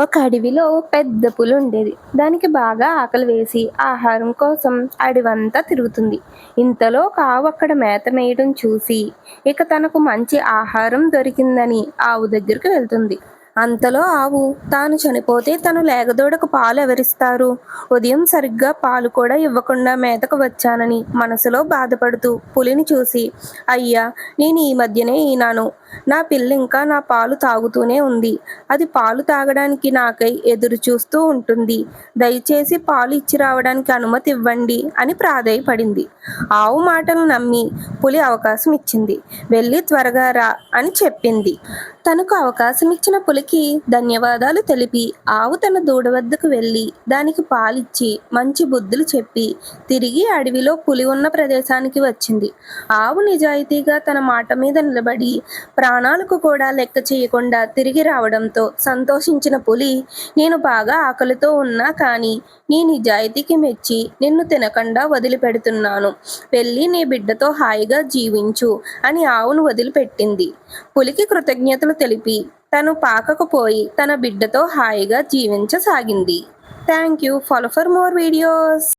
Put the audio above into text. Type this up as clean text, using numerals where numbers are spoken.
ఒక అడవిలో పెద్ద పులి ఉండేది. దానికి బాగా ఆకలి వేసి ఆహారం కోసం అడవంతా తిరుగుతుంది. ఇంతలో ఒక ఆవు అక్కడ మేత మేయడం చూసి ఇక తనకు మంచి ఆహారం దొరికిందని ఆవు దగ్గరికి వెళ్తుంది. అంతలో ఆవు తాను చనిపోతే తను లేగదూడకు పాలు ఎవరిస్తారు? ఉదయం సరిగ్గా పాలు కూడా ఇవ్వకుండా మేతకు వచ్చానని మనసులో బాధపడుతూ పులిని చూసి, అయ్యా, నేను ఈ మధ్యనే ఈనాను. నా పిల్ల ఇంకా నా పాలు తాగుతూనే ఉంది. అది పాలు తాగడానికి నాకై ఎదురు చూస్తూ ఉంటుంది. దయచేసి పాలు ఇచ్చి రావడానికి అనుమతి ఇవ్వండి అని ప్రాధేయపడింది. ఆవు మాటలు నమ్మి పులి అవకాశం ఇచ్చింది. వెళ్ళి త్వరగా రా అని చెప్పింది. తనకు అవకాశం ఇచ్చిన పులికి ధన్యవాదాలు తెలిపి ఆవు తన దూడ వద్దకు వెళ్ళి దానికి పాలిచ్చి మంచి బుద్ధులు చెప్పి తిరిగి అడవిలో పులి ఉన్న ప్రదేశానికి వచ్చింది. ఆవు నిజాయితీగా తన మాట మీద నిలబడి ప్రాణాలకు కూడా లెక్క చేయకుండా తిరిగి రావడంతో సంతోషించిన పులి, నేను బాగా ఆకలితో ఉన్నా కానీ నీ నిజాయితీకి మెచ్చి నిన్ను తినకుండా వదిలిపెడుతున్నాను. వెళ్ళి నీ బిడ్డతో హాయిగా జీవించు అని ఆవును వదిలిపెట్టింది. పులికి కృతజ్ఞతలు తెలిపి తను పాకకు పోయి తన బిడ్డతో హాయిగా జీవించసాగింది. Thank you. Follow for more videos.